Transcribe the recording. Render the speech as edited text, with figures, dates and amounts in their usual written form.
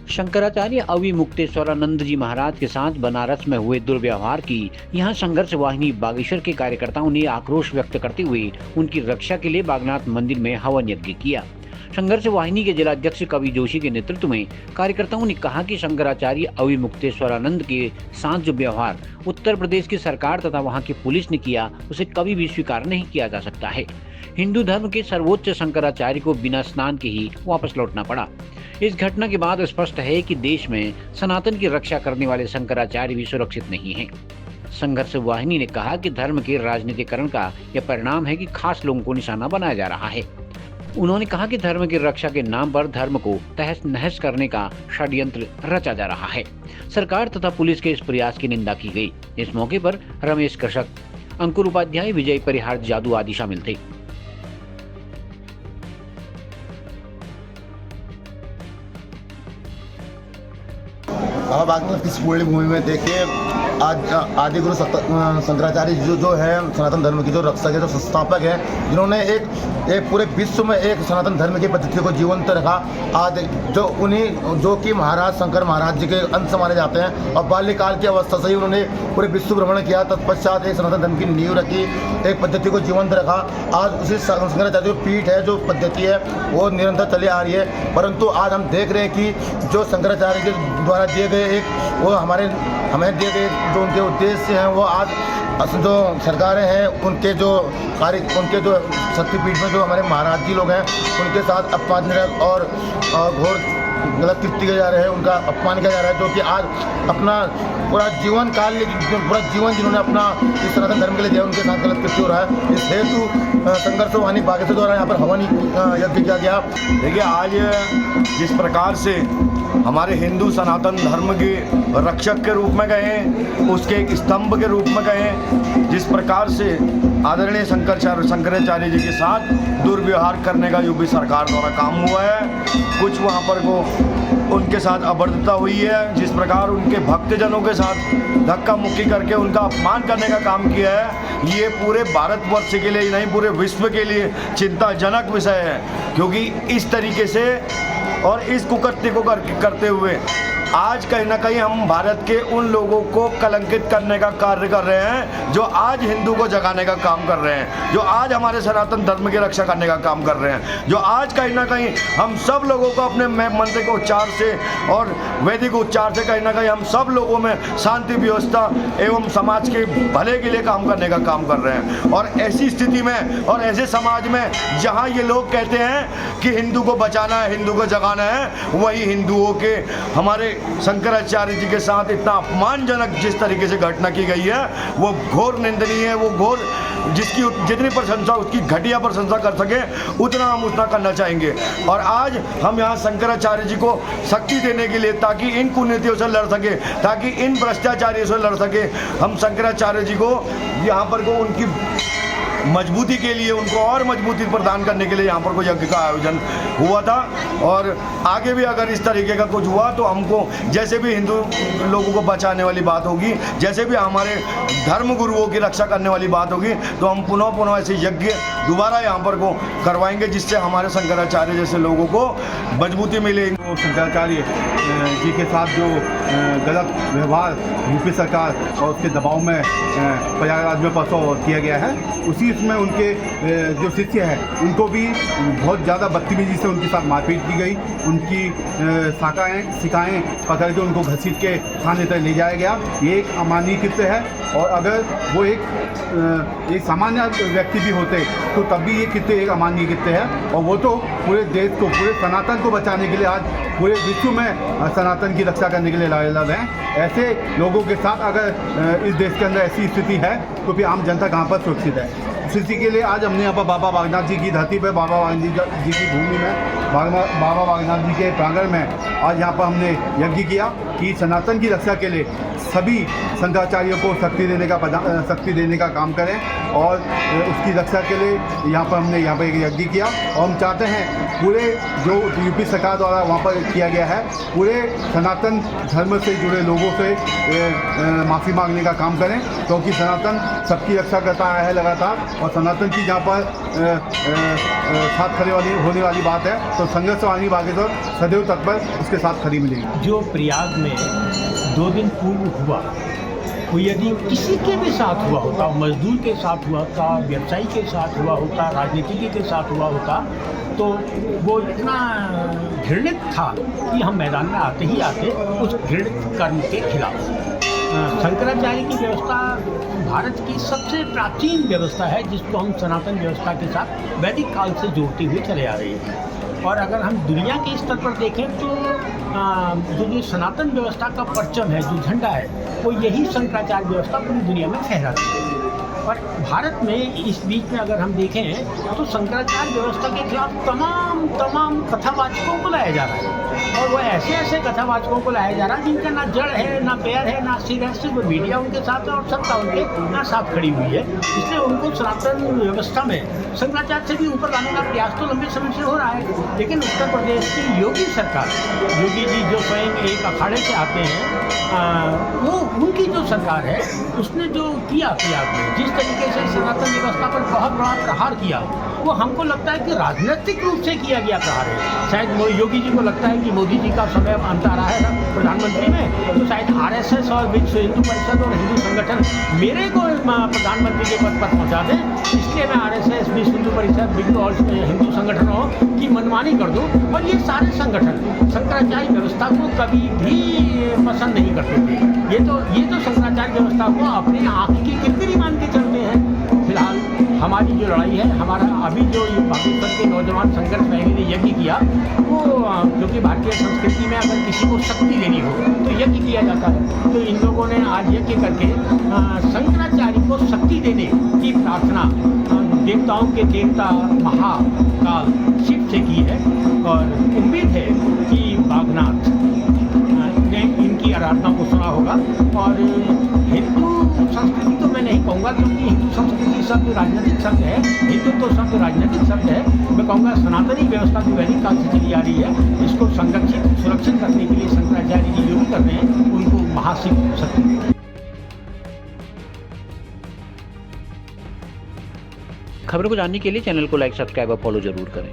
शंकराचार्य अविमुक्तेश्वरानंद जी महाराज के साथ बनारस में हुए दुर्व्यवहार की यहां संघर्ष वाहिनी बागेश्वर के कार्यकर्ताओं ने आक्रोश व्यक्त करते हुए उनकी रक्षा के लिए बागनाथ मंदिर में हवन यज्ञ किया। संघर्ष वाहिनी के जिलाध्यक्ष कवि जोशी के नेतृत्व में कार्यकर्ताओं ने कहा कि शंकराचार्य अविमुक्तेश्वरानंद के साथ जो व्यवहार उत्तर प्रदेश की सरकार तथा वहां की पुलिस ने किया, उसे कभी भी स्वीकार नहीं किया जा सकता है। हिंदू धर्म के सर्वोच्च शंकराचार्य को बिना स्नान के ही वापस लौटना पड़ा। इस घटना के बाद स्पष्ट है कि देश में सनातन की रक्षा करने वाले शंकराचार्य भी सुरक्षित नहीं हैं। संघर्ष वाहिनी ने कहा कि धर्म के राजनीतिकरण का यह परिणाम है कि खास लोगों को निशाना बनाया जा रहा है। उन्होंने कहा कि धर्म की रक्षा के नाम पर धर्म को तहस नहस करने का षड्यंत्र रचा जा रहा है। सरकार तथा पुलिस के इस प्रयास की निंदा की गई। इस मौके पर रमेश कृषक, अंकुर उपाध्याय, विजय परिहार जादू आदि शामिल थे। बाबा बागनाथ की पुण्य भूमि में देखिए, आज आदि गुरु शंकराचार्य जो है सनातन धर्म की जो रक्षक है, जो संस्थापक है, जिन्होंने एक पूरे विश्व में एक सनातन धर्म की पद्धति को जीवंत रखा। आज जो कि महाराज शंकर महाराज जी के अंश माने जाते हैं और बाल्यकाल की अवस्था से ही उन्होंने पूरे विश्व भ्रमण किया। तत्पश्चात एक सनातन धर्म की नींव रखी, एक पद्धति को जीवंत रखा। आज उसी शंकराचार्य जो पीठ है, जो पद्धति है, वो निरंतर चली आ रही है। परंतु आज हम देख रहे हैं कि जो शंकराचार्य के द्वारा दिए गए हमें दिए गए जो उनके उद्देश्य हैं, वो आज जो सरकारें हैं उनके जो शक्तिपीठ में जो हमारे महाराज जी लोग हैं, उनके साथ अपमानजनक और घोर गलत कृत्य किए जा रहे हैं, उनका अपमान किया जा रहा है। जो कि आज अपना पूरा जीवन जिन्होंने अपना इस सनातन धर्म के लिए दिया, उनके साथ गलत कृत्य हो रहा है। इस हेतु संघर्ष वाहिनी बागेश्वर द्वारा यहाँ पर हवन यज्ञ किया गया। देखिए, आज जिस प्रकार से हमारे हिंदू सनातन धर्म के रक्षक के रूप में गए, उसके एक स्तंभ के रूप में गए, जिस प्रकार से आदरणीय शंकराचार्य जी के साथ दुर्व्यवहार करने का यूपी सरकार द्वारा काम हुआ है, कुछ वहाँ पर को उनके साथ अभद्रता हुई है, जिस प्रकार उनके भक्तजनों के साथ धक्का मुक्की करके उनका अपमान करने का काम किया है, ये पूरे भारतवर्ष के लिए नहीं, पूरे विश्व के लिए चिंताजनक विषय है। क्योंकि इस तरीके से और इस कुकृत्य को करते हुए आज कहीं ना कहीं हम भारत के उन लोगों को कलंकित करने का कार्य कर रहे हैं, जो आज हिंदू को जगाने का काम कर रहे हैं, जो आज हमारे सनातन धर्म की रक्षा करने का काम कर रहे हैं, जो आज कहीं ना कहीं हम सब लोगों को अपने मंत्र के उच्चार से और वैदिक उच्चार से कहीं ना कहीं हम सब लोगों में शांति व्यवस्था एवं समाज के भले के लिए काम करने का काम कर रहे हैं। और ऐसी स्थिति में और ऐसे समाज में जहाँ ये लोग कहते हैं कि हिंदू को बचाना है, हिंदू को जगाना है, वही हिंदुओं के हमारे शंकराचार्य जी के साथ इतना अपमानजनक जिस तरीके से घटना की गई है, वो घोर निंदनीय है। वो घोर जिसकी जितनी प्रशंसा उसकी घटिया प्रशंसा कर सके हम उतना करना चाहेंगे। और आज हम यहाँ शंकराचार्य जी को शक्ति देने के लिए, ताकि इन कुनीतियों से लड़ सके, ताकि इन भ्रष्टाचारियों से लड़ सके, हम शंकराचार्य जी को यहाँ पर को उनकी मजबूती के लिए, उनको और मजबूती प्रदान करने के लिए यहाँ पर कोई यज्ञ का आयोजन हुआ था। और आगे भी अगर इस तरीके का कुछ हुआ तो हमको जैसे भी हिंदू लोगों को बचाने वाली बात होगी, जैसे भी हमारे धर्म गुरुओं की रक्षा करने वाली बात होगी, तो हम पुनः ऐसे यज्ञ दोबारा यहाँ पर को करवाएंगे, जिससे हमारे शंकराचार्य जैसे लोगों को मजबूती मिलेगी। शंकराचार्य जी के साथ जो गलत व्यवहार यूपी सरकार और उसके दबाव में प्रयागराज में परसों किया गया है, उसी इसमें उनके जो शिष्य हैं उनको भी बहुत ज़्यादा बदतमीजी से उनके साथ मारपीट की गई। उनकी शिकाएँ पकड़ के उनको घसीट के थाने तक ले जाया गया। ये एक अमानवीय कृत्य है। और अगर वो एक सामान्य व्यक्ति भी होते तो तब भी ये कृत्य एक अमानवीय कृत्य है। और वो तो पूरे देश को, पूरे सनातन को बचाने के लिए, आज पूरे विश्व में सनातन की रक्षा करने के लिए लड़ रहे हैं। ऐसे लोगों के साथ अगर इस देश के अंदर ऐसी स्थिति है तो फिर आम जनता कहाँ पर सुरक्षित है? इसी के लिए आज हमने यहाँ पर बाबा बागनाथ जी की धरती पर, बाबा बागनाथ जी की भूमि में, बाबा बागनाथ जी के प्रांगण में आज यहाँ पर हमने यज्ञ किया कि सनातन की रक्षा के लिए सभी शंकराचार्यों को शक्ति देने का काम करें। और उसकी रक्षा के लिए हमने यहाँ पर एक यज्ञ किया। और हम चाहते हैं पूरे जो यूपी सरकार द्वारा वहाँ पर किया गया है, पूरे सनातन धर्म से जुड़े लोगों से माफ़ी मांगने का काम करें, क्योंकि सनातन सबकी रक्षा करता आया है लगातार। और सनातन की जहाँ पर साथ खड़े होने वाली बात है, तो संघर्ष वाहिनी बागेश्वर सदैव तत्पर उसके साथ खड़ी मिलेगी। जो प्रयाग में 2 दिन पूर्व हुआ, वो यदि किसी के भी साथ हुआ होता, मजदूर के साथ हुआ होता, व्यवसायी के साथ हुआ होता, राजनीतिज्ञ के साथ हुआ होता, तो वो इतना घृणित था कि हम मैदान में आते ही आते उस घृणित कर्म के खिलाफ। शंकराचार्य की व्यवस्था भारत की सबसे प्राचीन व्यवस्था है, जिसको हम सनातन व्यवस्था के साथ वैदिक काल से जोड़ते हुए चले आ रहे हैं। और अगर हम दुनिया के स्तर पर देखें तो जो सनातन व्यवस्था का परचम है, जो झंडा है, वो यही शंकराचार्य व्यवस्था पूरी दुनिया में फहराती है। और भारत में इस बीच में अगर हम देखें तो शंकराचार्य व्यवस्था के खिलाफ तमाम कथावाचकों को लाया जा रहा है, और वो ऐसे कथावाचकों को लाया जा रहा है जिनका ना जड़ है, ना पैर है, ना सिर है, सिर्फ मीडिया उनके साथ है और सत्ता उनके ना साथ खड़ी हुई है। इसलिए उनको सनातन व्यवस्था में शंकराचार्य से भी ऊपर लाने का प्रयास तो लंबे समय से हो रहा है। लेकिन उत्तर प्रदेश की योगी सरकार, योगी जी जो स्वयं एक अखाड़े से आते हैं, वो उनकी जो सरकार है उसने जो किया प्रयाग में, जिस तरीके से सनातन व्यवस्था पर बहुत बड़ा प्रहार किया, वो हमको लगता है कि राजनीतिक रूप से किया गया प्रहार है। शायद योगी जी को लगता है कि मोदी जी का समय अंत आ रहा है प्रधानमंत्री में, तो शायद आरएसएस और विश्व हिंदू परिषद और हिंदू संगठन मेरे को प्रधानमंत्री के पद पर पहुँचा दें, इसलिए मैं आरएसएस, विश्व हिंदू परिषद, विश्व और हिंदू संगठनों की मनमानी कर दूँ। और ये सारे संगठन शंकराचार्य व्यवस्था को कभी भी पसंद नहीं करते थे। ये तो शंकराचार्य व्यवस्था को अपनी आँख की किरकिरी मान के चलते हैं। फिलहाल हमारी जो लड़ाई है, हमारा अभी जो पाकिस्तान के नौजवान संघर्ष वाहिनी ने यज्ञ किया, वो क्योंकि भारतीय संस्कृति में अगर किसी को शक्ति लेनी हो तो यज्ञ किया जाता है, तो इन लोगों ने आज यज्ञ करके शंकराचार्य को शक्ति देने की प्रार्थना देवताओं के देवता महाकाल शिव से की है। और उम्मीद है कि बागनाथ ने इनकी आराधना को सुना होगा। और हिंदू संस्कृति तो मैं नहीं कहूँगा, क्योंकि हिंदू संस्कृति शब्द राजनीतिक शब्द है, हिंदुत्व शब्द राजनीतिक शब्द है। मैं कहूँगा सनातनी व्यवस्था जो वैदिक काल से चली आ रही है, इसको संरक्षित सुरक्षित रखने के लिए शंकराचार्य जी जो भी कर रहे हैं, उनको महाशिव शक्ति। खबरों को जानने के लिए चैनल को लाइक, सब्सक्राइब और फॉलो जरूर करें।